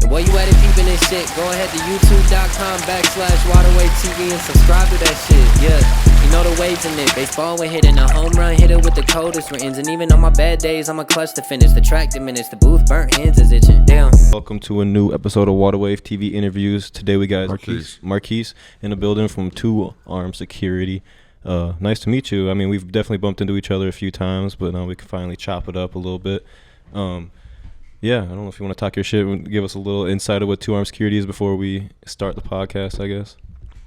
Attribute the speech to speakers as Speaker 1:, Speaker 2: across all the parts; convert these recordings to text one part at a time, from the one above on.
Speaker 1: While you at it peeping this shit, go ahead to youtube.com/waterwaytv and subscribe to that shit. Yeah, you know the waves in it. Baseball when hitting a home run, hit it with the coldest rains. And even on my bad days, I'm a clutch to finish. The track diminished, the booth burnt, hands is itching. Damn.
Speaker 2: Welcome to a new episode of Waterwave TV interviews. Today we got Marquise in the building from 2 Armed Security. Nice to meet you. I mean, we've definitely bumped into each other a few times, but now we can finally chop it up a little bit. Yeah, I don't know if you want to talk your shit and give us a little insight of what 2 Armed Security is before we start the podcast, I guess.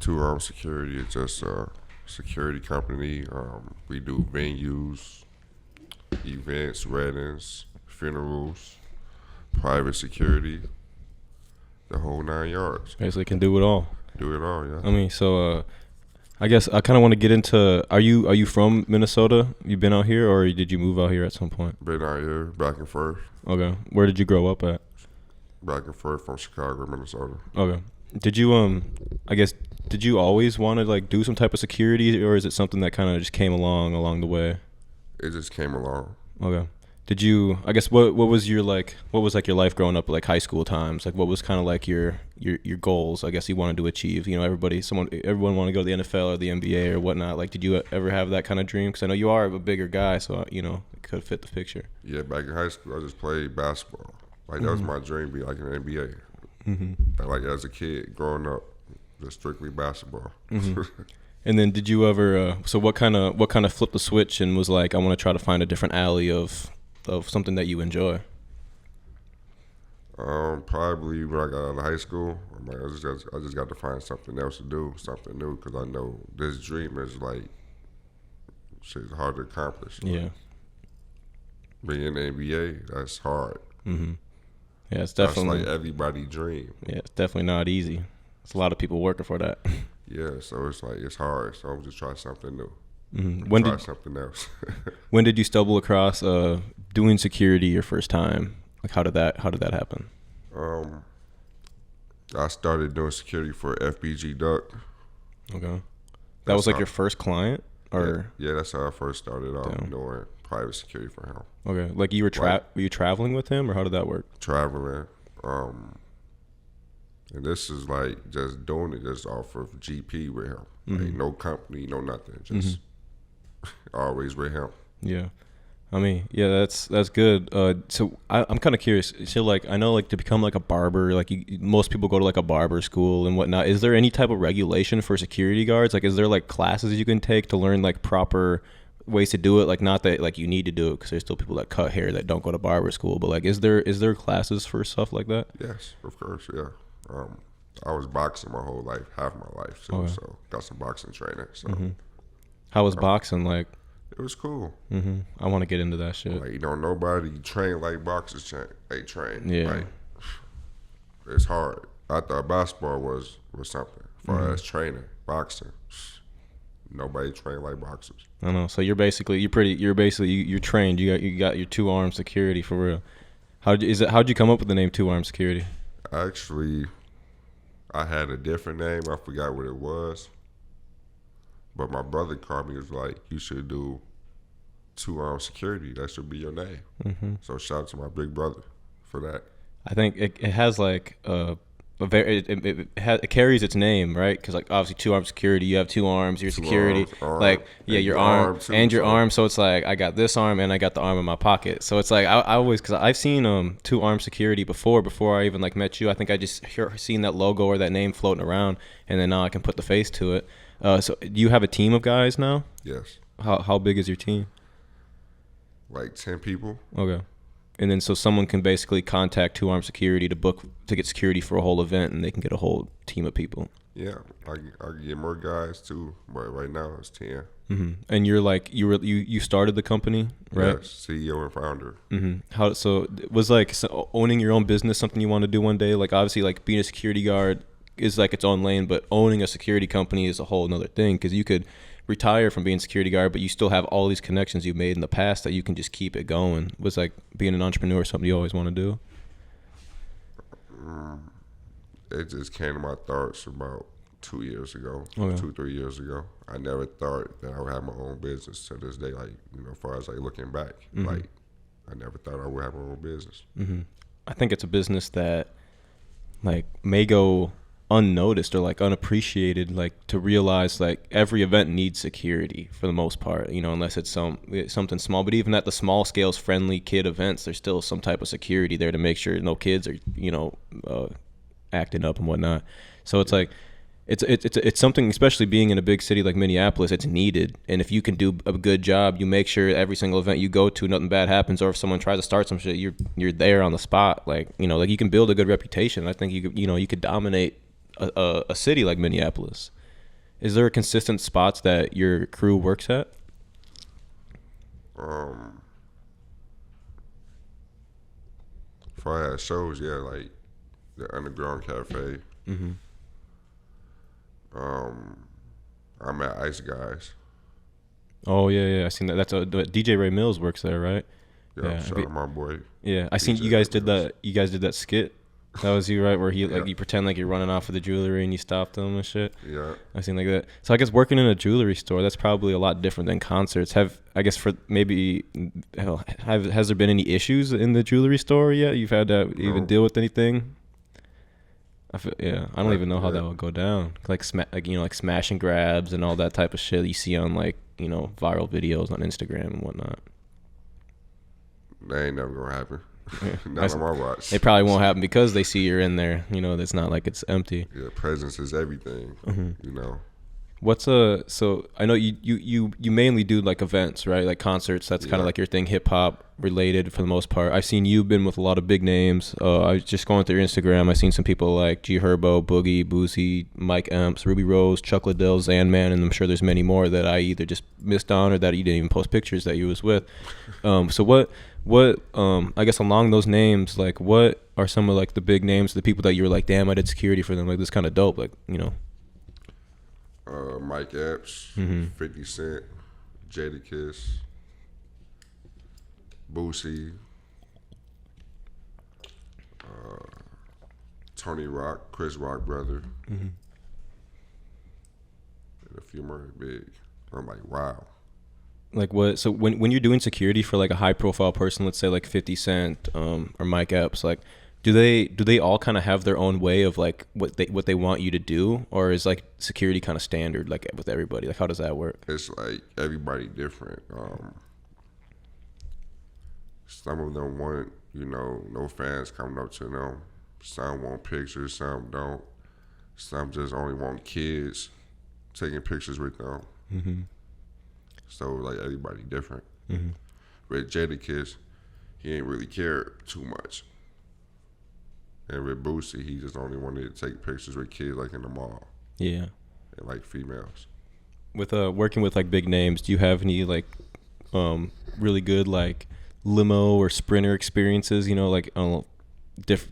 Speaker 3: 2 Armed Security is just a security company. We do venues, events, weddings, funerals, private security, the whole 9 yards.
Speaker 2: Basically can do it all.
Speaker 3: Do it all, yeah.
Speaker 2: I mean, so I guess I kind of want to get into, are you from Minnesota? You been out here, or did you move out here at some point?
Speaker 3: Been out here, back and forth.
Speaker 2: Okay. Where did you grow up at?
Speaker 3: Back and forth from Chicago, Minnesota.
Speaker 2: Okay. Did you did you always want to like do some type of security, or is it something that kind of just came along the way?
Speaker 3: It just came along.
Speaker 2: Okay. Did you, I guess, what was your your life growing up, like high school times? Like what was kind of like your goals, I guess, you wanted to achieve? You know, everyone wanted to go to the NFL or the NBA or whatnot. Like, did you ever have that kind of dream? Because I know you are a bigger guy, so, you know, it could fit the picture.
Speaker 3: Yeah, back in high school, I just played basketball. Like, that was my dream, be like in the NBA.
Speaker 2: Mm-hmm.
Speaker 3: Like, as a kid, growing up, just strictly basketball.
Speaker 2: Mm-hmm. And then did you ever, so what kind of flipped the switch and was like, I want to try to find a different alley of something that you enjoy?
Speaker 3: Probably when I got out of high school, I'm like, I just got to find something else to do, something new, because I know this dream is like, shit's hard to accomplish.
Speaker 2: Yeah.
Speaker 3: Being in the NBA, that's hard.
Speaker 2: Mm-hmm. Yeah, it's definitely.
Speaker 3: That's like everybody's dream.
Speaker 2: Yeah, it's definitely not easy. There's a lot of people working for that.
Speaker 3: Yeah, so it's like, it's hard, so I'm just trying something new.
Speaker 2: Mm-hmm.
Speaker 3: Try something else.
Speaker 2: When did you stumble across doing security your first time? Like, how did that happen?
Speaker 3: I started doing security for FBG Duck.
Speaker 2: Okay. That was like your first client, or?
Speaker 3: Yeah, that's how I first started off doing private security for him.
Speaker 2: Okay. Like you were were you traveling with him, or how did that work?
Speaker 3: Traveling. And this is like just doing it just off of GP with him.
Speaker 2: Mm-hmm.
Speaker 3: Like no company, no nothing. Just always with him.
Speaker 2: Yeah. I mean, yeah, that's good. So I'm kind of curious. So like, I know like to become like a barber, like most people go to like a barber school and whatnot. Is there any type of regulation for security guards? Like, is there like classes you can take to learn like proper ways to do it? Like, not that like you need to do it, because there's still people that cut hair that don't go to barber school. But like, is there classes for stuff like that?
Speaker 3: Yes, of course, yeah. I was boxing my whole life, half my life, so got some boxing training. So,
Speaker 2: how was boxing like?
Speaker 3: It was cool.
Speaker 2: Mm-hmm. I want to get into that shit.
Speaker 3: Like, nobody train like boxers train.
Speaker 2: Yeah.
Speaker 3: Like, it's hard. I thought basketball was something as far as training. Boxing, nobody train like boxers.
Speaker 2: I know. So you're trained. You got your 2 Armed Security for real. How'd you come up with the name 2 Armed Security?
Speaker 3: Actually, I had a different name. I forgot what it was. But my brother called me. He was like, you should do 2 Armed Security. That should be your name. Mm-hmm. So shout out to my big brother for that. I
Speaker 2: think it has like it carries its name, right? Because like obviously 2 Armed Security, you have 2 arms, your security, like your arm too, and your arm. So it's like I got this arm and I got the arm in my pocket. So it's like I always, because I've seen 2 Armed Security before I even like met you. I think I just seen that logo or that name floating around, and then now I can put the face to it. So do you have a team of guys now?
Speaker 3: Yes.
Speaker 2: How big is your team?
Speaker 3: Like 10 people.
Speaker 2: Okay. And then so someone can basically contact 2 Armed Security to get security for a whole event, and they can get a whole team of people.
Speaker 3: Yeah, I can get more guys too, but right now it's 10.
Speaker 2: Mm-hmm. And you're like you started the company, right?
Speaker 3: Yes, CEO and founder.
Speaker 2: Mm-hmm. Was like owning your own business something you want to do one day? Like obviously, like being a security guard is like its own lane, but owning a security company is a whole another thing, because you could retire from being a security guard, but you still have all these connections you've made in the past that you can just keep it going. Was like being an entrepreneur something you always want to do?
Speaker 3: It just came to my thoughts about 2 years ago,
Speaker 2: okay.
Speaker 3: 2-3 years ago. I never thought that I would have my own business to this day. Like, as far as like looking back, like I never thought I would have my own business.
Speaker 2: Mm-hmm. I think it's a business that like may go unnoticed or like unappreciated, like to realize like every event needs security for the most part, you know, unless it's something small. But even at the small scales, friendly kid events, there's still some type of security there to make sure no kids are, you know, acting up and whatnot. So it's like it's something, especially being in a big city like Minneapolis, it's needed. And if you can do a good job, you make sure every single event you go to, nothing bad happens. Or if someone tries to start some shit, you're there on the spot. Like, you know, like you can build a good reputation. I think you could dominate a city like Minneapolis. Is there consistent spots that your crew works at?
Speaker 3: If I had shows, yeah, like the Underground Cafe.
Speaker 2: Mm-hmm.
Speaker 3: I'm at Ice Guys.
Speaker 2: Oh yeah, I seen that. That's DJ Ray Mills works there, right?
Speaker 3: Yeah, shout out my boy.
Speaker 2: Yeah, I seen
Speaker 3: DJ
Speaker 2: you guys
Speaker 3: Ray
Speaker 2: did
Speaker 3: Mills.
Speaker 2: that. You guys did that skit. That was you, right? Where he like
Speaker 3: Yeah.
Speaker 2: you pretend like you're running off with the jewelry and you stopped them and shit.
Speaker 3: Yeah.
Speaker 2: I seen like that. So I guess working in a jewelry store, that's probably a lot different than concerts. I guess for maybe has there been any issues in the jewelry store yet? You've had to even
Speaker 3: No.
Speaker 2: deal with anything? I don't even know how
Speaker 3: Yeah.
Speaker 2: that would go down. Like like smash and grabs and all that type of shit you see on like, you know, viral videos on Instagram and whatnot.
Speaker 3: That ain't never gonna happen.
Speaker 2: Yeah.
Speaker 3: Not on my watch.
Speaker 2: It probably won't happen because they see you're in there. You know, it's not like it's empty.
Speaker 3: Yeah, presence is everything.
Speaker 2: Mm-hmm.
Speaker 3: You know.
Speaker 2: What's so I know you mainly do like events, right? Like concerts. That's kind of
Speaker 3: Yeah.
Speaker 2: like your thing, hip hop related for the most part. I've seen you've been with a lot of big names. I was just going through your Instagram. I've seen some people like G Herbo, Boogie, Boosie, Mike Epps, Ruby Rose, Chuck Liddell, Zanman, and I'm sure there's many more that I either just missed on or that you didn't even post pictures that you was with. So what I guess along those names, like what are some of like the big names, the people that you were like, damn, I did security for them, like this kind of dope, like, you know.
Speaker 3: Mike Epps,
Speaker 2: Mm-hmm.
Speaker 3: 50 Cent, Jadakiss, Boosie, Tony Rock, Chris Rock brother,
Speaker 2: Mm-hmm.
Speaker 3: and a few more big. I'm like, wow.
Speaker 2: Like what? So when you're doing security for like a high profile person, let's say like 50 Cent or Mike Epps, like do they all kind of have their own way of like what they want you to do, or is like security kind of standard like with everybody? Like how does that work?
Speaker 3: It's like everybody different. Some of them want, you know, no fans coming up to them. Some want pictures, some don't. Some just only want kids taking pictures with them.
Speaker 2: Mm-hmm.
Speaker 3: So like everybody different.
Speaker 2: Mm-hmm.
Speaker 3: With Jadakiss, he ain't really care too much. And with Boosie, he just only wanted to take pictures with kids like in the mall
Speaker 2: Yeah.
Speaker 3: and like females.
Speaker 2: With working with like big names, do you have any like really good like limo or sprinter experiences? You know, like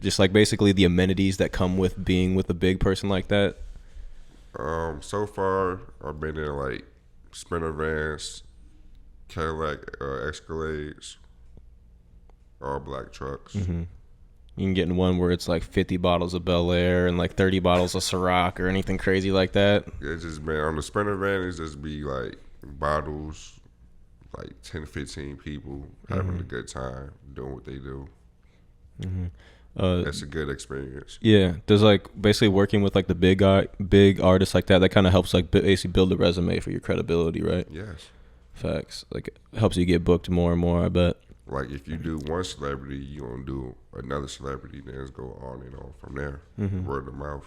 Speaker 2: just like basically the amenities that come with being with a big person like that.
Speaker 3: So far, I've been in like Sprinter vans, Cadillac Escalades, all black trucks.
Speaker 2: Mm-hmm. You can get in one where it's like 50 bottles of Bel Air and like 30 bottles of Ciroc or anything crazy like that.
Speaker 3: It's just been on the Sprinter van. It's just be like bottles, like 10, 15 people having a good time doing what they do.
Speaker 2: Mm-hmm.
Speaker 3: That's a good experience.
Speaker 2: Yeah, there's like basically working with like the big artists like that kind of helps like basically build a resume for your credibility, right?
Speaker 3: Yes.
Speaker 2: Facts. Like it helps you get booked more and more, I bet.
Speaker 3: Like if you do one celebrity, you gonna do another celebrity, then it's go on and on from there,
Speaker 2: Mm-hmm.
Speaker 3: word of mouth.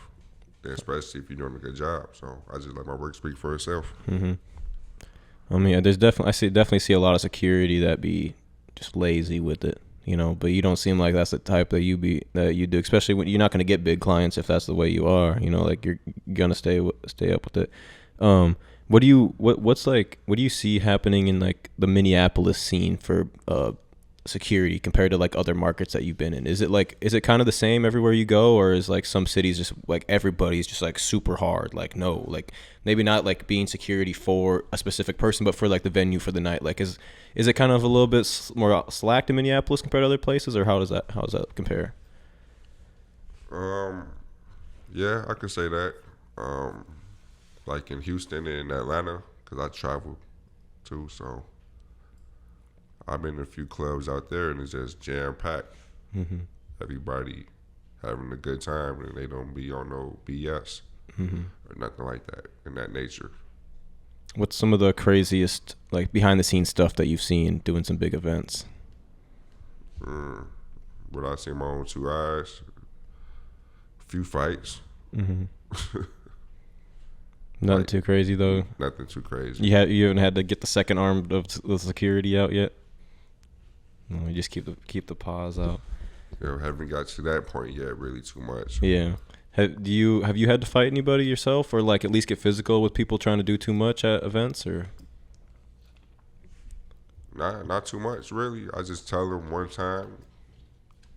Speaker 3: Then especially if you're doing a good job. So I just let my work speak for itself.
Speaker 2: Mm-hmm. I mean, there's definitely see a lot of security that be just lazy with it, you know. But you don't seem like that's the type that you do, especially when you're not gonna get big clients if that's the way you are, you know. Like you're gonna stay up with it. What do you see happening in like the Minneapolis scene for security compared to like other markets that you've been in? Is it kind of the same everywhere you go, or is like some cities just like everybody's just like super hard, like no, like maybe not like being security for a specific person but for like the venue for the night? Like is it kind of a little bit more slacked in Minneapolis compared to other places, or how does that compare?
Speaker 3: Yeah, I could say that. Like in Houston and Atlanta, because I travel too, so I've been in a few clubs out there and it's just jam packed.
Speaker 2: Mm-hmm.
Speaker 3: Everybody having a good time, and they don't be on no BS
Speaker 2: Mm-hmm.
Speaker 3: or nothing like that in that nature.
Speaker 2: What's some of the craziest, like, behind the scenes stuff that you've seen doing some big events?
Speaker 3: What I see my own two eyes, a few fights.
Speaker 2: Mm-hmm. Nothing
Speaker 3: Like,
Speaker 2: too crazy though.
Speaker 3: Nothing too crazy.
Speaker 2: You haven't had to get the second arm of the security out yet. No, you just keep the paws out.
Speaker 3: Haven't got to that point yet. Really too much.
Speaker 2: Yeah. Have you had to fight anybody yourself, or like at least get physical with people trying to do too much at events, or?
Speaker 3: Not too much really. I just tell them one time,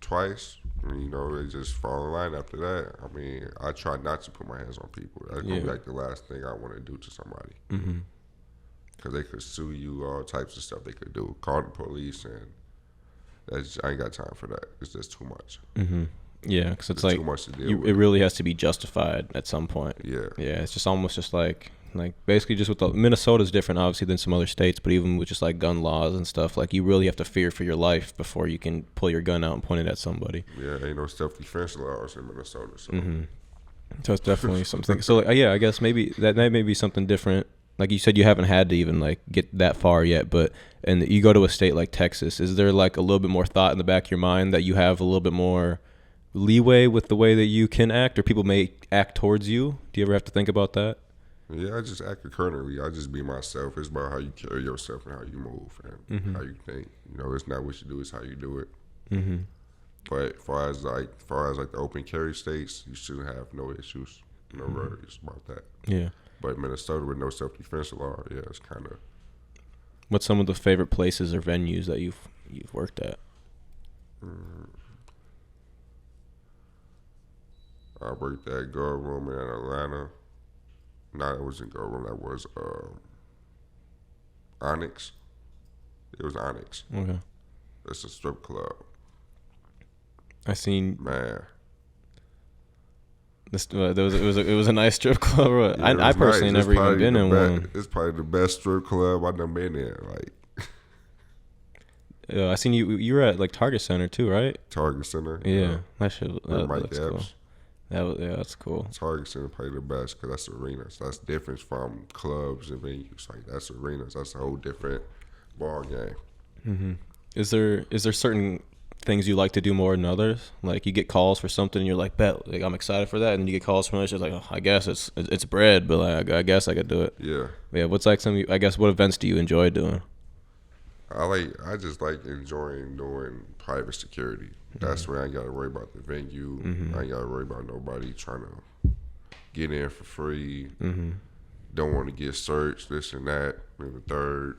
Speaker 3: twice. And, they just fall in line after that. I mean, I try not to put my hands on people. That's gonna be like the last thing I want to do to somebody.
Speaker 2: Mm-hmm.
Speaker 3: Because they could sue you, all types of stuff they could do. Call the police, and I ain't got time for that. It's just too much.
Speaker 2: Mm-hmm. Yeah, because it's like
Speaker 3: too much to deal with.
Speaker 2: It really has to be justified at some point.
Speaker 3: Yeah.
Speaker 2: Yeah, it's just almost just like basically just with Minnesota's different obviously than some other states, but even with just like gun laws and stuff, like you really have to fear for your life before you can pull your gun out and point it at somebody.
Speaker 3: Yeah, ain't no self-defense laws in Minnesota. So,
Speaker 2: So it's definitely something. So like, yeah, I guess maybe that may be something different. Like you said, you haven't had to even like get that far yet, and you go to a state like Texas. Is there like a little bit more thought in the back of your mind that you have a little bit more leeway with the way that you can act, or people may act towards you? Do you ever have to think about that?
Speaker 3: Yeah, I just act accordingly. I just be myself. It's about how you carry yourself and how you move and how you think. It's not what you do; it's how you do it.
Speaker 2: Mm-hmm.
Speaker 3: But far as like the open carry states, you shouldn't have no issues, no worries about that.
Speaker 2: Yeah.
Speaker 3: But Minnesota with no self-defense law, yeah, it's kind of.
Speaker 2: What's some of the favorite places or venues that you've worked at?
Speaker 3: I worked at Gold Room in Atlanta. No, it wasn't Gold Room. That was Onyx. It was Onyx.
Speaker 2: Okay.
Speaker 3: It's a strip club.
Speaker 2: I seen
Speaker 3: Man.
Speaker 2: this. It was a nice strip club. Right?
Speaker 3: Yeah,
Speaker 2: I personally
Speaker 3: nice.
Speaker 2: never even been in one.
Speaker 3: It's probably the best strip club I've done been in. Like
Speaker 2: I seen you were at like Target Center too, right?
Speaker 3: Target Center.
Speaker 2: Yeah, that shit. That
Speaker 3: Mike
Speaker 2: looks
Speaker 3: Epps.
Speaker 2: cool. That's cool.
Speaker 3: Target Center probably the best because that's arenas. That's different from clubs and venues. Like that's arenas. That's a whole different ball game.
Speaker 2: Mm-hmm. Is there certain things you like to do more than others? Like you get calls for something and you're like, bet, like I'm excited for that, and you get calls from others, it's like, oh, I guess it's bread, but like I guess I could do it.
Speaker 3: Yeah.
Speaker 2: Yeah. What's like what events do you enjoy doing?
Speaker 3: I just like enjoying doing private security. That's when I ain't gotta worry about the venue. I ain't gotta worry about nobody trying to get in for free. Don't want to get searched, this and that, and the third.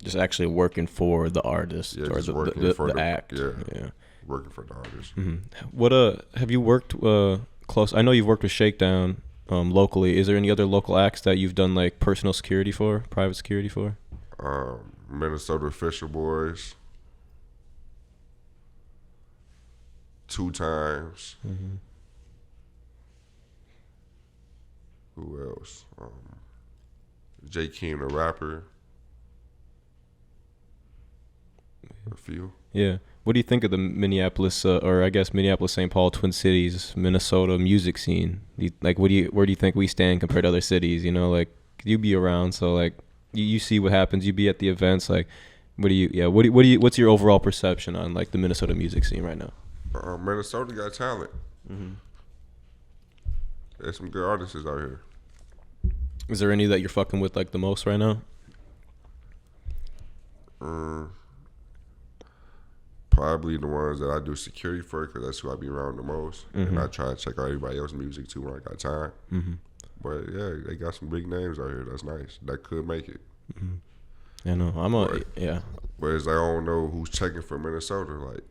Speaker 2: Just actually working for the artist or the act.
Speaker 3: Yeah. Working for the artist.
Speaker 2: What have you worked close? I know you've worked with Shakedown locally. Is there any other local acts that you've done like personal security for, private security for?
Speaker 3: Minnesota Fisher Boys. 2 times. Who else? J. Keem the rapper. A few.
Speaker 2: Yeah. What do you think of the Minneapolis, or I guess Minneapolis, St. Paul, Twin Cities, Minnesota music scene? Where do you think we stand compared to other cities? Like you be around, so like you see what happens. You be at the events. Like, what's your overall perception on like the Minnesota music scene right now?
Speaker 3: Minnesota got talent. There's some good artists out here.
Speaker 2: Is there any that you're fucking with like the most right now?
Speaker 3: Probably the ones that I do security for, because that's who I be around the most. And I try to check out everybody else's music too when I got time. But yeah, they got some big names out here. That's nice. That could make it.
Speaker 2: I know.
Speaker 3: But it's like I don't know who's checking for Minnesota. Like.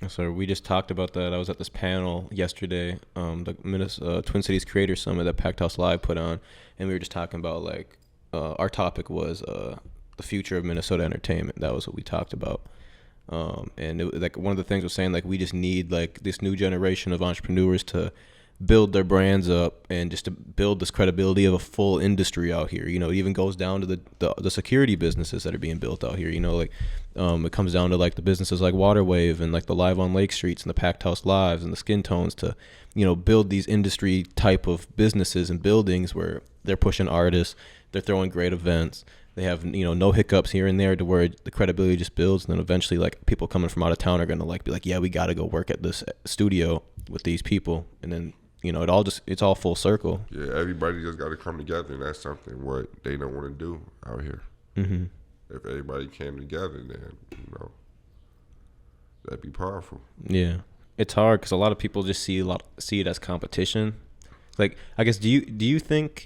Speaker 2: So we just talked about that. I was at this panel yesterday, the Twin Cities Creator Summit that Packed House Live put on, and we were just talking about like our topic was the future of Minnesota entertainment. That was what we talked about, and like one of the things was saying like we just need like this new generation of entrepreneurs to build their brands up and just to build this credibility of a full industry out here. You know, it even goes down to the security businesses that are being built out here. You know, like it comes down to like the businesses like Waterwave and like the Live on Lake Streets and the Packed House Lives and the Skin Tones to, you know, build these industry type of businesses and buildings where they're pushing artists, they're throwing great events. They have, you know, no hiccups here and there to where the credibility just builds. And then eventually, like, people coming from out of town are going to, like, be like, yeah, we got to go work at this studio with these people. And then, you know, it's all full circle.
Speaker 3: Yeah, everybody just got to come together, and that's something what they don't want to do out here.
Speaker 2: Mm-hmm.
Speaker 3: If everybody came together, then, you know, that'd be powerful.
Speaker 2: Yeah. It's hard because a lot of people just see it as competition. Like, I guess, do you think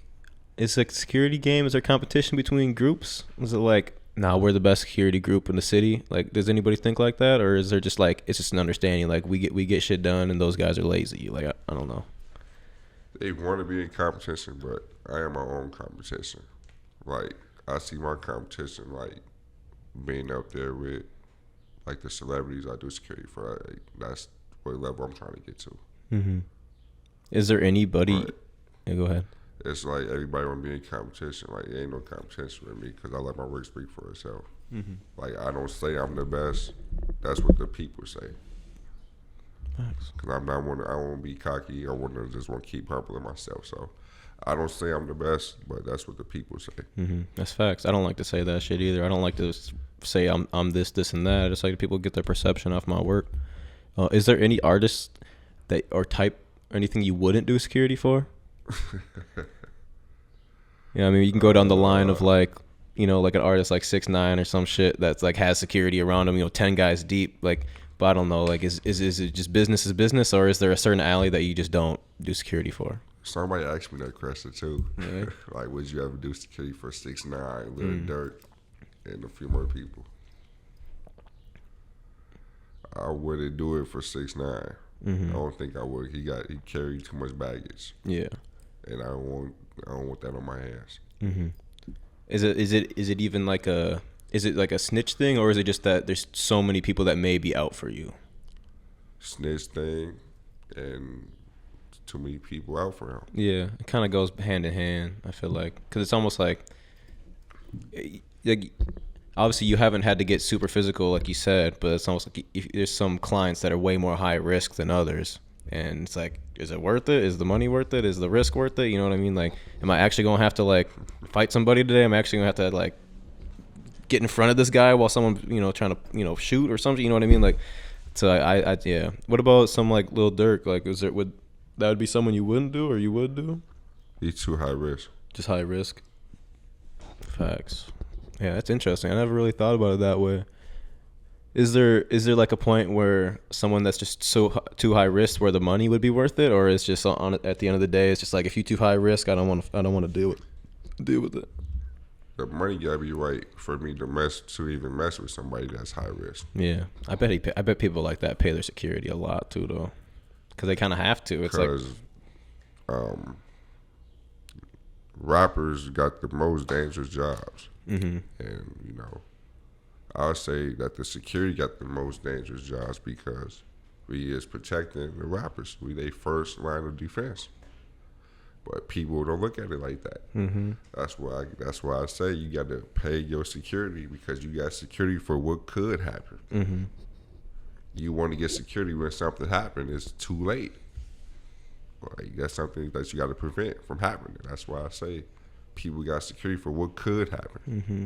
Speaker 2: it's a security game? Is there competition between groups? Is it like, nah, we're the best security group in the city? Like, does anybody think like that, or is there just like it's just an understanding like we get shit done and those guys are lazy? Like, I don't know.
Speaker 3: They want to be in competition, but I am my own competition. Like, I see my competition like being up there with like the celebrities I do security for. Like, that's what level I'm trying to get to.
Speaker 2: Mm-hmm. Is there anybody?
Speaker 3: But
Speaker 2: yeah, go ahead.
Speaker 3: it's like everybody want to be in competition. Like, it ain't no competition with me because I let my work speak for itself.
Speaker 2: Mm-hmm.
Speaker 3: Like, I don't say I'm the best. That's what the people say.
Speaker 2: Thanks.
Speaker 3: Because I don't want to be cocky. I want to keep humbling myself. So I don't say I'm the best, but that's what the people say.
Speaker 2: Mm-hmm. That's facts. I don't like to say that shit either. I don't like to say I'm this, and that. It's like people get their perception off my work. Is there any artist that or type or anything you wouldn't do security for? Yeah, I mean, you can go down the line of like, you know, like an artist like 6ix9ine or some shit that's like has security around him, you know, 10 guys deep. Like, but I don't know, like, is it just business is business, or is there a certain alley that you just don't do security for?
Speaker 3: Somebody asked me that question too.
Speaker 2: Really?
Speaker 3: Like, would you ever do security for 6ix9ine, Lil Durk, and a few more people? I wouldn't do it for 6ix9ine.
Speaker 2: Mm-hmm.
Speaker 3: I don't think I would. He carried too much baggage.
Speaker 2: Yeah.
Speaker 3: And I don't want that on my hands.
Speaker 2: Mm-hmm. Is it even like a snitch thing, or is it just that there's so many people that may be out for you?
Speaker 3: Snitch thing, and too many people out for him.
Speaker 2: Yeah, it kind of goes hand in hand. I feel like because it's almost like obviously you haven't had to get super physical like you said, but it's almost like if there's some clients that are way more high risk than others, and it's like, is it worth it? Is the money worth it? Is the risk worth it? You know what I mean? Like, am I actually gonna have to like fight somebody today? Am I actually gonna have to like get in front of this guy while someone, you know, trying to, you know, shoot or something? You know what I mean? Like, so I yeah. What about some like Lil Durk? Like, that would be someone you wouldn't do or you would do?
Speaker 3: He's too high risk.
Speaker 2: Just high risk. Facts. Yeah, that's interesting. I never really thought about it that way. Is there like a point where someone that's just too high risk where the money would be worth it, or it's just on at the end of the day it's just like, if you too high risk, I don't want to deal with it.
Speaker 3: The money gotta be right for me to even mess with somebody that's high risk.
Speaker 2: Yeah, I bet people like that pay their security a lot too, though, because they kind of have to. It's like
Speaker 3: rappers got the most dangerous jobs,
Speaker 2: mm-hmm.
Speaker 3: and you know, I would say that the security got the most dangerous jobs because we is protecting the rappers. We they first line of defense. But people don't look at it like that.
Speaker 2: Mm-hmm.
Speaker 3: That's why I say you got to pay your security, because you got security for what could happen.
Speaker 2: Mm-hmm.
Speaker 3: You want to get security when something happens. It's too late. Like, that's something that you got to prevent from happening. That's why I say people got security for what could happen.
Speaker 2: Mm-hmm.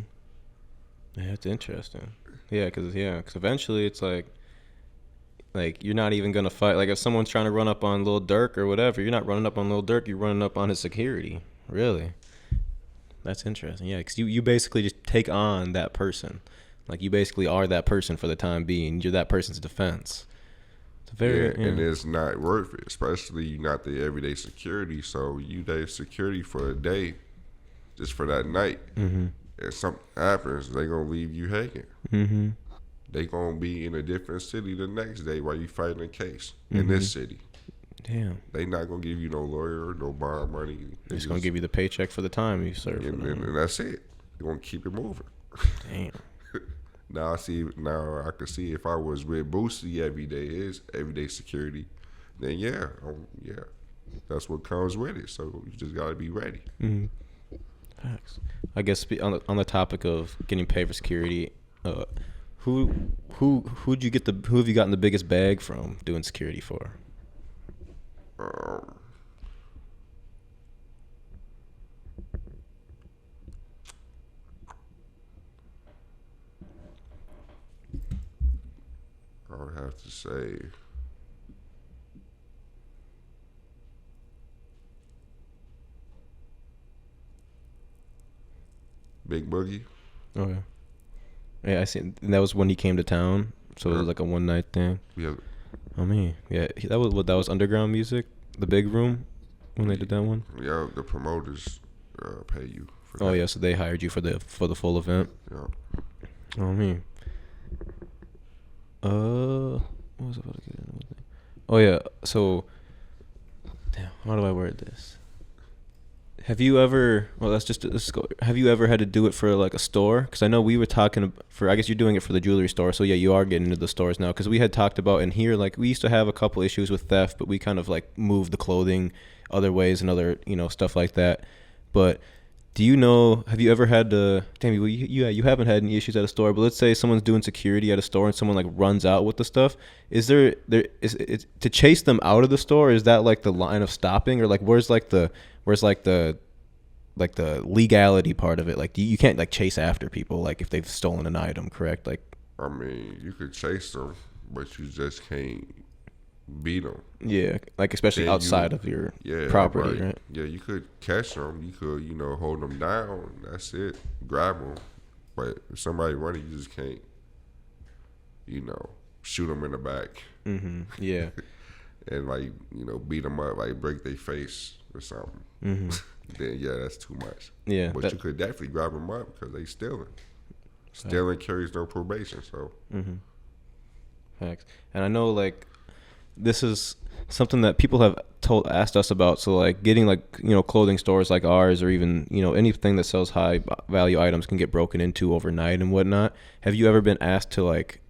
Speaker 2: Yeah, it's interesting. Yeah, because eventually it's like you're not even gonna fight. Like, if someone's trying to run up on Lil Durk or whatever, you're not running up on Lil Durk. You're running up on his security. Really, that's interesting. Yeah, because you basically just take on that person. Like, you basically are that person for the time being. You're that person's defense. It's
Speaker 3: and it's not worth it, especially you're not the everyday security. So you day security for a day, just for that night.
Speaker 2: Mm-hmm.
Speaker 3: If something happens, they gonna leave you hanging.
Speaker 2: Mm-hmm.
Speaker 3: They gonna be in a different city the next day while you fighting a case
Speaker 2: mm-hmm.
Speaker 3: in this city.
Speaker 2: Damn.
Speaker 3: They not gonna give you no lawyer, no bond money.
Speaker 2: They're just gonna give you the paycheck for the time you serve.
Speaker 3: And that's it. They're gonna keep it moving.
Speaker 2: Damn.
Speaker 3: Now I can see if I was with Boosie every day security, then yeah. that's what comes with it. So you just gotta be ready.
Speaker 2: Mm-hmm. Facts. I guess on the topic of getting paid for security, who'd you get who have you gotten the biggest bag from doing security for?
Speaker 3: I would have to say Big Boogie.
Speaker 2: Okay. Yeah, I see. And that was when he came to town, so it was like a one night thing.
Speaker 3: Yeah.
Speaker 2: I mean, yeah, that was underground music, the big room, when they did that one.
Speaker 3: Yeah, the promoters pay you for
Speaker 2: Oh
Speaker 3: that.
Speaker 2: yeah, so they hired you for the full event.
Speaker 3: Yeah.
Speaker 2: Oh me. What was I about to get into? Oh yeah, so damn, how do I word this? Have you ever? Well, let's go. Have you ever had to do it for like a store? Because I know we were talking for. I guess you're doing it for the jewelry store. So yeah, you are getting into the stores now. Because we had talked about in here, like we used to have a couple issues with theft, but we kind of like moved the clothing other ways and other stuff like that. But do you know? Have you ever had to? Damn you haven't had any issues at a store. But let's say someone's doing security at a store and someone like runs out with the stuff. Is there is to chase them out of the store? Is that like the line of stopping, or like where's the legality part of it? Like you can't like chase after people like if they've stolen an item, correct? Like
Speaker 3: I mean, you could chase them, but you just can't beat them.
Speaker 2: yeah, like especially
Speaker 3: Then
Speaker 2: outside of your property, right?
Speaker 3: Yeah, you could catch them. You could, hold them down. That's it. Grab them. But if somebody running, you just can't, shoot them in the back.
Speaker 2: Mm-hmm. Yeah.
Speaker 3: And like, beat them up, like break their face or something.
Speaker 2: Mm-hmm.
Speaker 3: Then yeah, that's too much.
Speaker 2: Yeah.
Speaker 3: But you could definitely grab them up because they stealing. Stealing carries no probation, so.
Speaker 2: Mm-hmm. Facts. And I know like this is something that people have asked us about. So like getting like clothing stores like ours, or even anything that sells high value items can get broken into overnight and whatnot. Have you ever been asked to like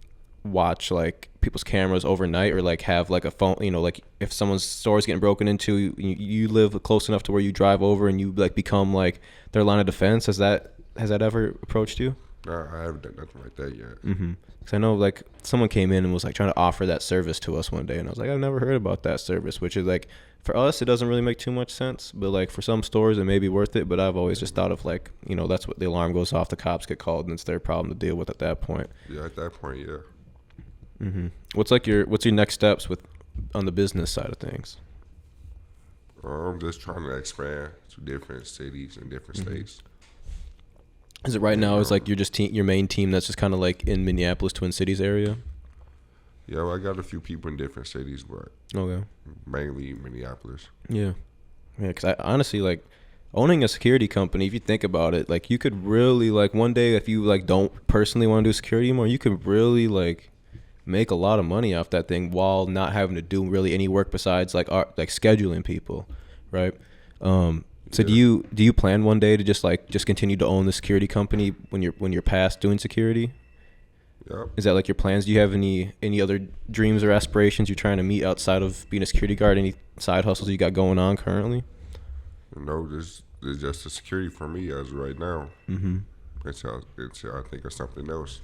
Speaker 2: watch like people's cameras overnight, or like have like a phone, like if someone's store is getting broken into, you live close enough to where you drive over and you like become like their line of defense? Has that ever approached you?
Speaker 3: No, I haven't done nothing like that yet.
Speaker 2: Mm-hmm. Because I know like someone came in and was like trying to offer that service to us one day, and I was like, I've never heard about that service, which is like for us it doesn't really make too much sense, but like for some stores it may be worth it. But I've always just thought of like that's what the alarm goes off, the cops get called, and it's their problem to deal with at that point.
Speaker 3: Yeah, at that point, yeah.
Speaker 2: Mm-hmm. What's your next steps on the business side of things?
Speaker 3: I'm just trying to expand to different cities and different states.
Speaker 2: Is it right now? Is like your main team that's just kind of like in Minneapolis, Twin Cities area?
Speaker 3: Yeah, well, I got a few people in different cities, but
Speaker 2: okay,
Speaker 3: mainly Minneapolis.
Speaker 2: Yeah. Because I honestly like owning a security company. If you think about it, like you could really like one day if you like don't personally want to do security anymore, you could really like make a lot of money off that thing while not having to do really any work besides like scheduling people, right? So
Speaker 3: yeah.
Speaker 2: do you plan one day to just continue to own the security company when you're past doing security?
Speaker 3: Yep.
Speaker 2: Is that like your plans? Do you have any other dreams or aspirations you're trying to meet outside of being a security guard? Any side hustles you got going on currently?
Speaker 3: This is just the security for me as of right now.
Speaker 2: Mm-hmm.
Speaker 3: Until I think of something else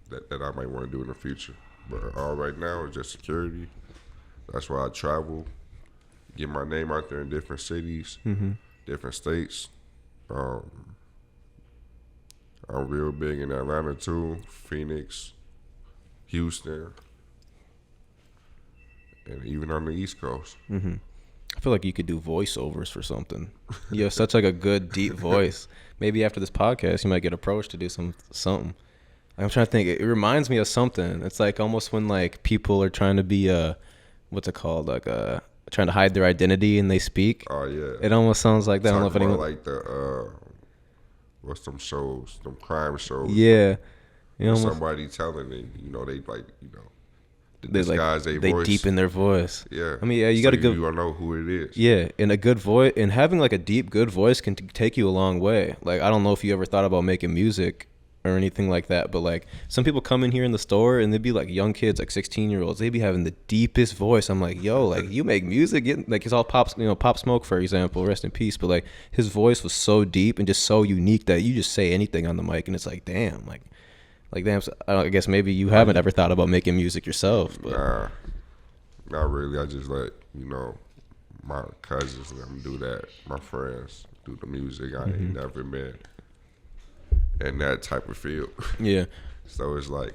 Speaker 3: that I might want to do in the future. But all right now it's just security. That's why I travel, get my name out there in different cities, different states. I'm real big in Atlanta too, Phoenix, Houston, and even on the East Coast.
Speaker 2: Mm-hmm. I feel like you could do voiceovers for something. You have such like a good deep voice. Maybe after this podcast, you might get approached to do something. I'm trying to think. It reminds me of something. It's like almost when like people are trying to be what's it called? Like trying to hide their identity and they speak.
Speaker 3: Oh yeah.
Speaker 2: It almost sounds like that. I don't know if anyone
Speaker 3: like the what's them shows, them crime shows.
Speaker 2: Yeah.
Speaker 3: Somebody telling it, they like,
Speaker 2: they
Speaker 3: disguise
Speaker 2: like
Speaker 3: their voice.
Speaker 2: They deepen their voice.
Speaker 3: Yeah.
Speaker 2: I mean, yeah, you got a good.
Speaker 3: You don't know who it is.
Speaker 2: Yeah, and a good voice, and having like a deep, good voice can take you a long way. Like I don't know if you ever thought about making music or anything like that, but like some people come in here in the store and they'd be like young kids, like 16-year-olds. They'd be having the deepest voice. I'm like, yo, like you make music, like it's all Pop, Pop Smoke, for example, rest in peace. But like his voice was so deep and just so unique that you just say anything on the mic and it's like, damn, like damn. So I guess maybe you haven't ever thought about making music yourself, but
Speaker 3: Nah, not really. I just let my cousins and them do that. My friends do the music. I ain't never been in that type of field.
Speaker 2: yeah,
Speaker 3: So it's like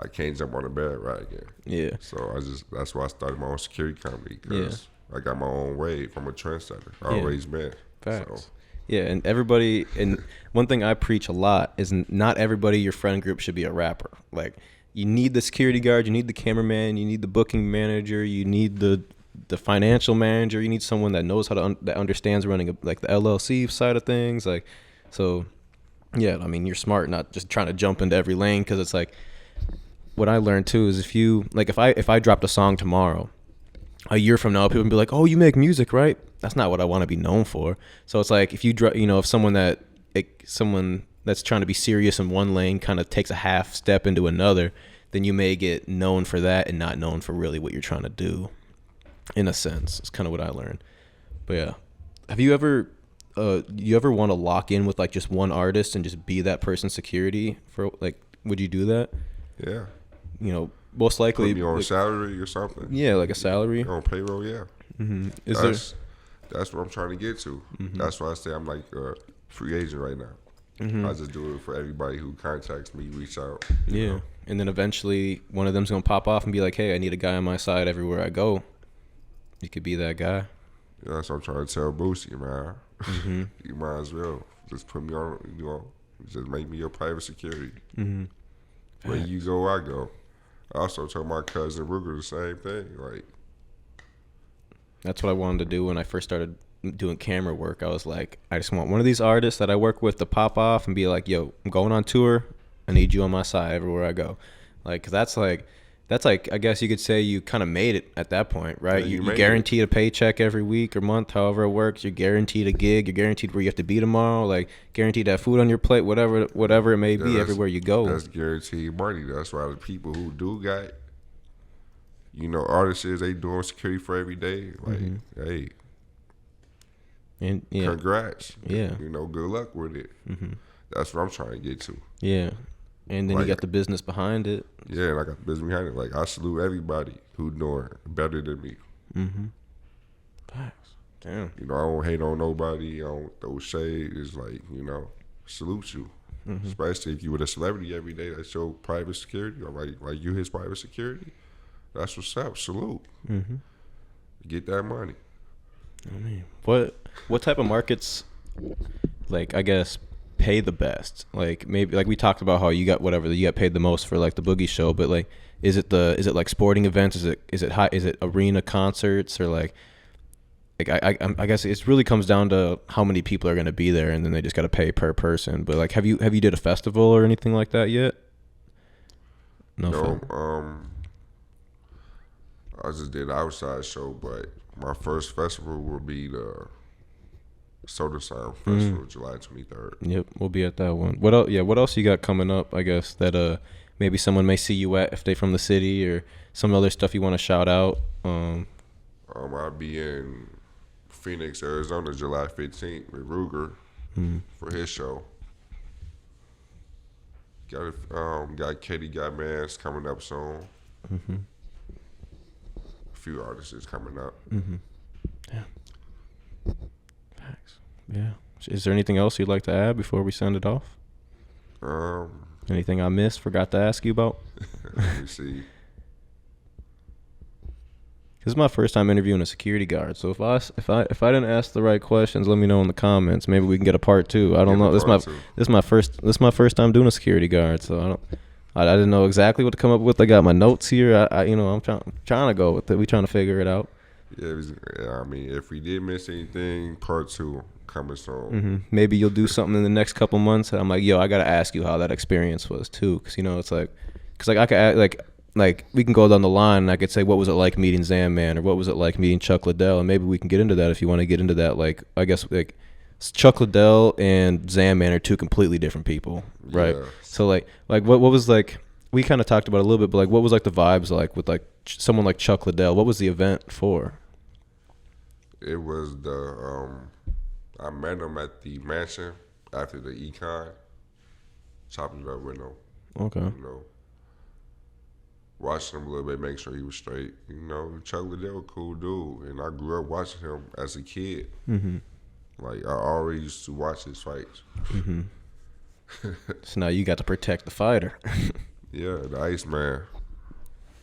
Speaker 3: I can't jump on the bandwagon.
Speaker 2: yeah,
Speaker 3: So that's why I started my own security company, because I got my own wave. I'm a trendsetter. Always been.
Speaker 2: facts.
Speaker 3: So
Speaker 2: Yeah, and everybody, and one thing I preach a lot is not everybody in your friend group should be a rapper. Like, you need the security guard, you need the cameraman, you need the booking manager, you need the financial manager, you need someone that knows how to that understands running like the LLC side of things. Like, so yeah, I mean, you're smart, not just trying to jump into every lane, because it's like what I learned too is if I dropped a song tomorrow, a year from now, people will be like, "Oh, you make music, right?" That's not what I want to be known for. So it's like if if someone that's trying to be serious in one lane kind of takes a half step into another, then you may get known for that and not known for really what you're trying to do. In a sense, it's kind of what I learned. But yeah, have you ever want to lock in with like just one artist and just be that person's security for like? Would you do that?
Speaker 3: yeah,
Speaker 2: Most likely.
Speaker 3: put me on salary or something.
Speaker 2: Yeah, like a salary.
Speaker 3: On payroll, yeah.
Speaker 2: Mm-hmm.
Speaker 3: That's what I'm trying to get to.
Speaker 2: Mm-hmm.
Speaker 3: That's why I say I'm like a free agent right now.
Speaker 2: Mm-hmm.
Speaker 3: I just do it for everybody who contacts me, reach out.
Speaker 2: Yeah,
Speaker 3: know.
Speaker 2: and then eventually one of them's gonna pop off and be like, "Hey, I need a guy on my side everywhere I go." You could be that guy.
Speaker 3: Yeah, that's what I'm trying to tell Boosie, man.
Speaker 2: Mm-hmm.
Speaker 3: You might as well just put me on. Just make me your private security.
Speaker 2: Mm-hmm.
Speaker 3: Where you go, I go. I also told my cousin Ruger the same thing. Like,
Speaker 2: That's what I wanted to do when I first started doing camera work. I was like, I just want one of these artists that I work with to pop off and be like, "Yo, I'm going on tour. I need you on my side everywhere I go." Like, 'cause that's like, I guess you could say you kind of made it at that point, right?
Speaker 3: Yeah,
Speaker 2: you guaranteed a paycheck every week or month, however it works. You're guaranteed a gig. You're guaranteed where you have to be tomorrow. Like, guaranteed to have food on your plate, whatever it may be, everywhere you go.
Speaker 3: That's guaranteed money. That's why the people who do got, artists, they doing security for every day. Like, hey,
Speaker 2: And yeah,
Speaker 3: congrats.
Speaker 2: Yeah.
Speaker 3: Good luck with it. Mm-hmm. That's what I'm trying to get to.
Speaker 2: yeah. And then you got the business behind it.
Speaker 3: Yeah, and I got the business behind it. Like, I salute everybody who doing better than me.
Speaker 2: Mm-hmm. Facts. Damn.
Speaker 3: I don't hate on nobody. I don't throw shade. It's like, salute you. Mm-hmm. Especially if you were a celebrity every day. That's your private security. Or like you his private security. That's what's up. Salute.
Speaker 2: Mm-hmm.
Speaker 3: Get that money.
Speaker 2: I mean, what type of markets, like, I guess, pay the best? Like, maybe, like we talked about how you got paid the most for like the Boogie Show, but like, is it like sporting events? Is it arena concerts, or like I guess it really comes down to how many people are going to be there, and then they just got to pay per person. But like, have you did a festival or anything like that yet?
Speaker 3: No. I just did an outside show, but my first festival will be the Soda Sound Festival, July 23rd.
Speaker 2: Yep, we'll be at that one. What else? Yeah, what else you got coming up? I guess that maybe someone may see you at if they from the city, or some other stuff you want to shout out.
Speaker 3: I'll be in Phoenix, Arizona, July 15th with Ruger for his show. Got Katie Got Mans coming up soon.
Speaker 2: Mm-hmm.
Speaker 3: A few artists is coming up.
Speaker 2: Mm-hmm. Yeah. Thanks. Yeah. Is there anything else you'd like to add before we send it off? Anything I missed, forgot to ask you about?
Speaker 3: Let me see.
Speaker 2: This is my first time interviewing a security guard, so if I didn't ask the right questions, let me know in the comments. Maybe we can get a part 2. I don't know. This is my first time doing a security guard, so I didn't know exactly what to come up with. I got my notes here. I'm trying to go with it. We trying to figure it out.
Speaker 3: Yeah, I mean, if we did miss anything, part 2 coming soon.
Speaker 2: Mm-hmm. Maybe you'll do something in the next couple months. And I'm like, yo, I gotta ask you how that experience was too, because it's like, I could like we can go down the line and I could say, what was it like meeting Zam Man, or what was it like meeting Chuck Liddell, and maybe we can get into that if you want to get into that. Like, I guess like Chuck Liddell and Zan are two completely different people, right?
Speaker 3: Yeah.
Speaker 2: So like what was like, we kind of talked about it a little bit, but like what was like the vibes like with like someone like Chuck Liddell? What was the event for?
Speaker 3: It was I met him at the mansion after the econ, chopping it up with him,
Speaker 2: Okay.
Speaker 3: you know, watching him a little bit, make sure he was straight. You know, Chuck Liddell, cool dude, and I grew up watching him as a kid.
Speaker 2: Mm-hmm.
Speaker 3: Like I always used to watch his fights.
Speaker 2: Mm-hmm. So now you got to protect the fighter.
Speaker 3: Yeah, the Iceman.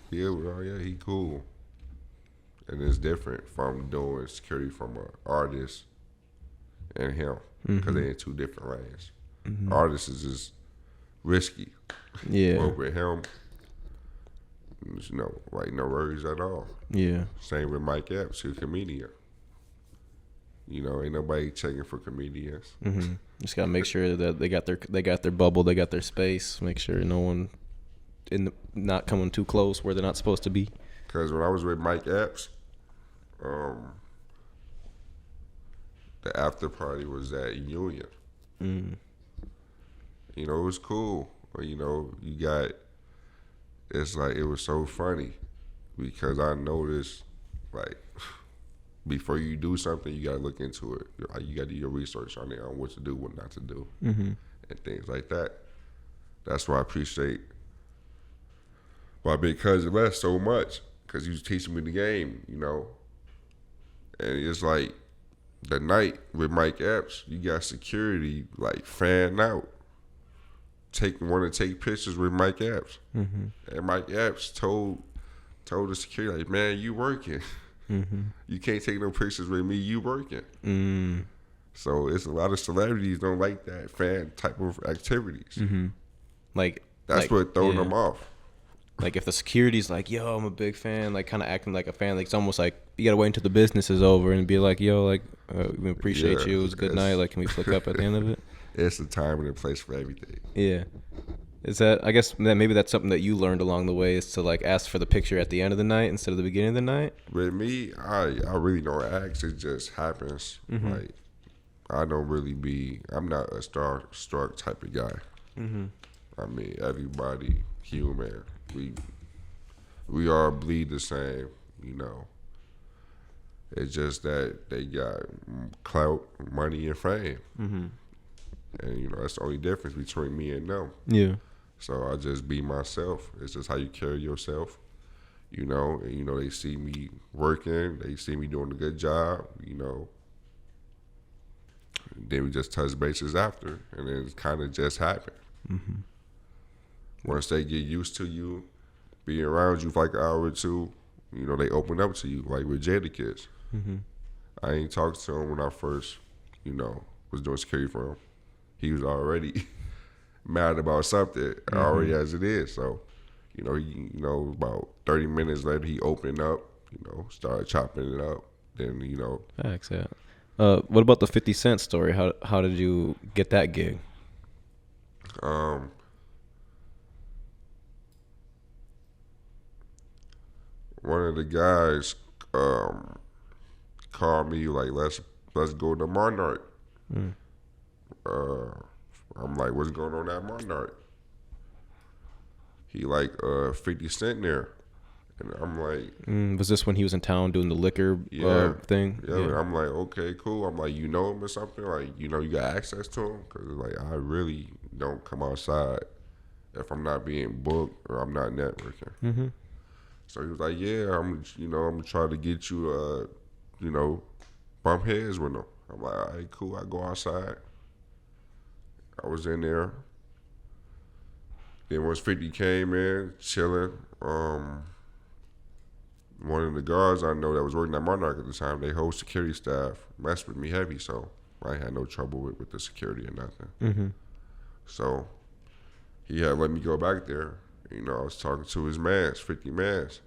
Speaker 3: Yeah, well, yeah, he cool, and it's different from doing security from an artist and him, because they're in two different lanes. Artist is just risky.
Speaker 2: Yeah.
Speaker 3: But with him, you know, like no worries at all.
Speaker 2: Yeah.
Speaker 3: Same with Mike Epps, who's a comedian. You know, ain't nobody checking for comedians.
Speaker 2: Mm-hmm. Just gotta make sure that they got their bubble, they got their space. Make sure no one not coming too close where they're not supposed to be.
Speaker 3: Because when I was with Mike Epps, the after party was at Union.
Speaker 2: Mm.
Speaker 3: You know, it was cool. But, you know, it's like it was so funny because I noticed, like, before you do something, you gotta look into it. You gotta do your research on it, on what to do, what not to do, and things like that. That's why I appreciate my big cousin Les so much, because he was teaching me the game, you know. And it's like the night with Mike Epps, you got security like fan out, want to take pictures with Mike Epps, and Mike Epps told the security, like, man, you working. You can't take no pictures with me. You working. So it's a lot of celebrities don't like that fan type of activities.
Speaker 2: Like
Speaker 3: That's what throws them off.
Speaker 2: Like if the security's like, yo, I'm a big fan, like kind of acting like a fan, like it's almost like you gotta wait until the business is over and be like, yo, like we appreciate you. It was a good night. Like, can we flick up at the end of it?
Speaker 3: It's a time and a place for everything.
Speaker 2: Yeah. Is that, I guess that maybe that's something that you learned along the way, is to like ask for the picture at the end of the night instead of the beginning of the night?
Speaker 3: With me, I really don't ask. It just happens. Like, I don't really I'm not a starstruck type of guy. I mean, everybody human. We all bleed the same, you know. It's just that they got clout, money, and fame. And, you know, that's the only difference between me and them.
Speaker 2: Yeah.
Speaker 3: So I just be myself. It's just how you carry yourself, you know. And, you know, they see me working. They see me doing a good job, you know. Then we just touch bases after. And then it kind of just happened. Once they get used to you, being around you for like an hour or two, you know, they open up to you, like with Jadakiss. I ain't talked to him when I first, you know, was doing security for him. He was already mad about something, already as it is. So, you know, about 30 minutes later, he opened up, you know, started chopping it up. Then, you know.
Speaker 2: Facts, yeah. What about the 50 Cent story? How did you get that gig?
Speaker 3: One of the guys called me like, let's go to Monarch. I'm like, what's going on at Monarch? He like 50 Cent there. And I'm like,
Speaker 2: was this when he was in town doing the liquor thing?
Speaker 3: Yeah, and I'm like, okay, cool. I'm like, you know him or something? Like, you know, you got access to him? Because, like, I really don't come outside if I'm not being booked or I'm not networking. So he was like, yeah, I'm gonna try to get you, you know, bump heads with him. I'm like, all right, cool. I go outside. I was in there. Then once 50 came in, chilling, one of the guards I know that was working at Monarch at the time, they whole security staff messed with me heavy, so I had no trouble with the security or nothing. So he had let me go back there. You know, I was talking to his mans, 50 mans,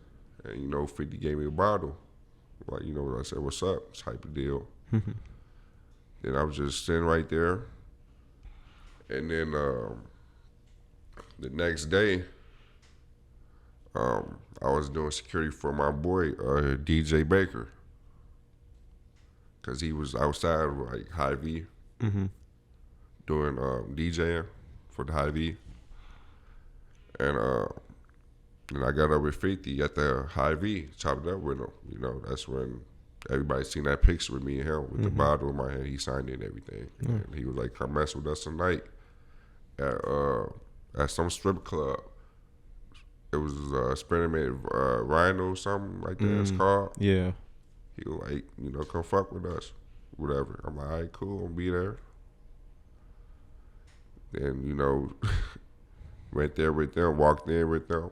Speaker 3: and, you know, 50 gave me a bottle. Like, you know, I said, what's up, type of deal. Then I was just sitting right there. And then the next day, I was doing security for my boy, DJ Baker. Because he was outside with, like, Hy-Vee doing DJing for the Hy-Vee. And then I got up with 50 at the Hy-Vee, chopped it up with him. You know, that's when everybody seen that picture with me and him with the bottle in my hand. He signed it and everything. And he was like, come mess with us tonight at some strip club. It was Experiment Rhino or something like that it's called.
Speaker 2: Yeah.
Speaker 3: He was like, you know, come fuck with us. Whatever. I'm like, all right, cool, I'll be there. Then, you know, went there with them, walked in with them.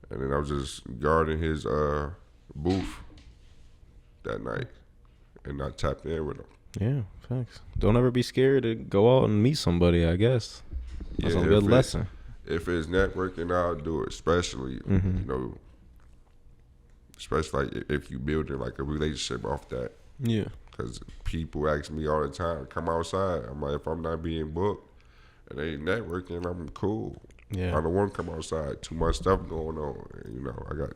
Speaker 3: And then I was just guarding his booth that night. And I tapped in with him.
Speaker 2: Yeah, thanks. Don't ever be scared to go out and meet somebody, I guess. That's a good lesson.
Speaker 3: If it's networking, I'll do it. Especially, you know, especially like if you building like a relationship off that.
Speaker 2: Yeah.
Speaker 3: Because people ask me all the time, come outside. I'm like, if I'm not being booked and they ain't networking, I'm cool.
Speaker 2: Yeah.
Speaker 3: I don't want to come outside. Too much stuff going on. And, you know, I got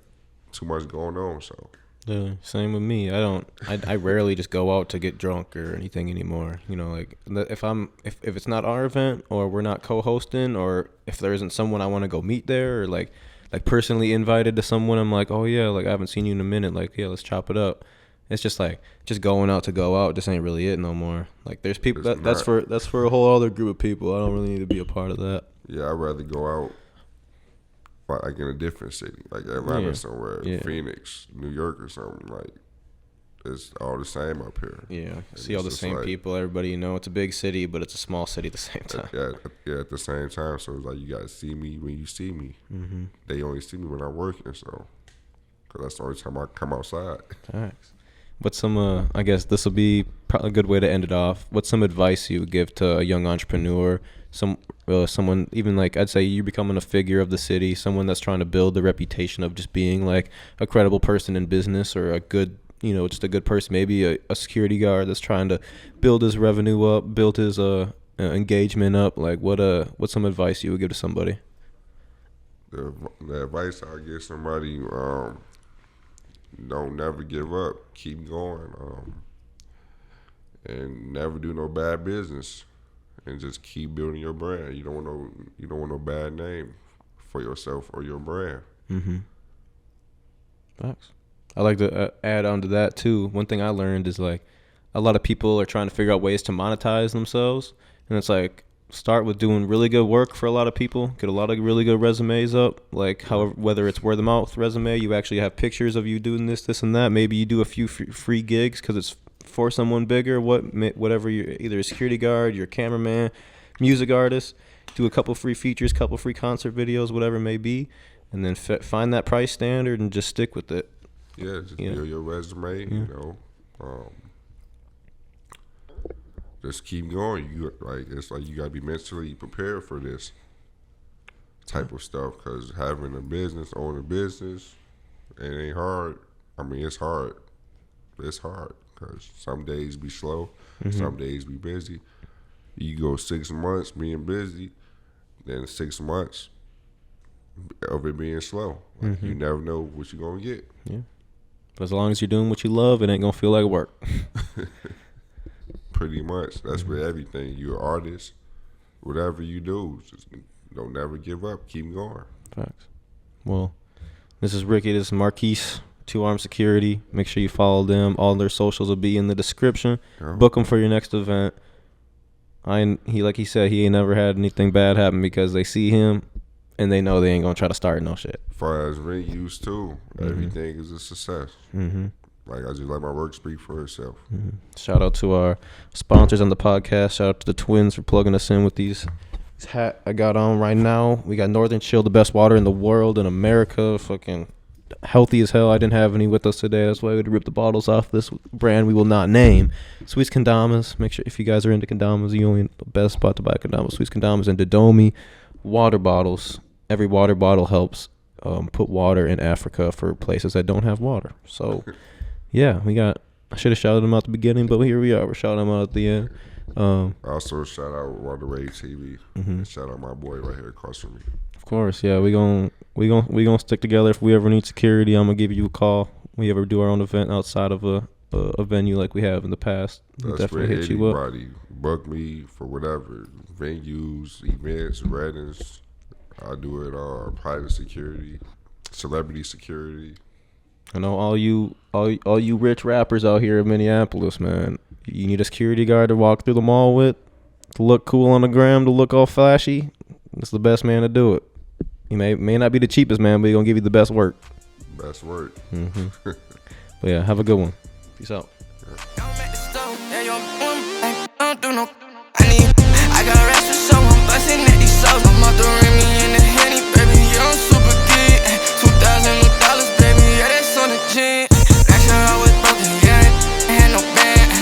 Speaker 3: too much going on, so.
Speaker 2: Yeah, same with me. I rarely just go out to get drunk or anything anymore. You know, like if it's not our event or we're not co-hosting or if there isn't someone I want to go meet there or like personally invited to someone, I'm like, oh yeah, like I haven't seen you in a minute. Like, yeah, let's chop it up. It's just like just going out to go out. Just ain't really it no more. Like there's people that's for a whole other group of people. I don't really need to be a part of that.
Speaker 3: Yeah, I'd rather go out like in a different city, like Atlanta somewhere, Phoenix, New York or something. Like it's all the same up here.
Speaker 2: Yeah,
Speaker 3: and
Speaker 2: see all the same like, people, everybody, you know. It's a big city, but it's a small city at the same time.
Speaker 3: Yeah, at the same time. So it's like you gotta see me when you see me. They only see me when I'm working, so because that's the only time I come outside.
Speaker 2: Thanks. What's some? I guess this will be probably a good way to end it off. What's some advice you would give to a young entrepreneur? Someone even like I'd say you're becoming a figure of the city, someone that's trying to build the reputation of just being like a credible person in business or a good, you know, just a good person. Maybe a security guard that's trying to build his revenue up, build his engagement up. Like what's some advice you would give to somebody?
Speaker 3: The advice I give somebody, don't never give up. Keep going, and never do no bad business. And just keep building your brand. You don't want no bad name for yourself or your brand.
Speaker 2: Facts. I like to add on to that too. One thing I learned is like a lot of people are trying to figure out ways to monetize themselves, and it's like start with doing really good work for a lot of people. Get a lot of really good resumes up. Like however, whether it's word of mouth resume, you actually have pictures of you doing this, and that. Maybe you do a few free gigs because it's for someone bigger, whatever you're either a security guard, you're a cameraman, music artist, do a couple free features, couple free concert videos, whatever it may be, and then find that price standard and just stick with it.
Speaker 3: Yeah, just build your resume, you know. Just keep going. It's like you gotta be mentally prepared for this type of stuff because having a business, owning a business, it ain't hard. I mean, it's hard. It's hard. Because some days be slow, some days be busy. You go 6 months being busy, then 6 months of it being slow. Like you never know what you're going to get.
Speaker 2: Yeah. But as long as you're doing what you love, it ain't going to feel like work.
Speaker 3: Pretty much. That's with everything. You're an artist. Whatever you do, just don't never give up. Keep going.
Speaker 2: Facts. Well, this is Ricky. This is Marquise. 2 Armed Security. Make sure you follow them. All their socials will be in the description. Book them for your next event. Like he said, he ain't never had anything bad happen because they see him and they know they ain't gonna try to start no shit.
Speaker 3: As far as venues too, everything is a success. Like I just let my work speak for itself.
Speaker 2: Shout out to our sponsors on the podcast. Shout out to the Twins for plugging us in with these hat I got on right now. We got Northern Chill, the best water in the world in America. Fucking healthy as hell. I didn't have any with us today. That's why we had to rip the bottles off this brand we will not name. Sweets Kendamas. Make sure if you guys are into Kendamas, the only best spot to buy Kendamas. Sweets Kendamas and Dodomi water bottles. Every water bottle helps put water in Africa for places that don't have water. So, yeah, I should have shouted them out at the beginning, but here we are. We're shouting them out at the end.
Speaker 3: Also, shout out Water Rave TV. And shout out my boy right here across from me.
Speaker 2: Of course, yeah. We gonna stick together. If we ever need security, I'm gonna give you a call. We ever do our own event outside of a venue like we have in the past, we'll
Speaker 3: That's where
Speaker 2: definitely hit you up.
Speaker 3: anybody book me for whatever venues, events, weddings. I do it all. Private security, celebrity security.
Speaker 2: I know all you rich rappers out here in Minneapolis, man. You need a security guard to walk through the mall with, to look cool on the gram, to look all flashy. That's the best man to do it. He may not be the cheapest man, but he's gonna give you the best work.
Speaker 3: Best work.
Speaker 2: But yeah, have a good one. Peace out.
Speaker 4: I need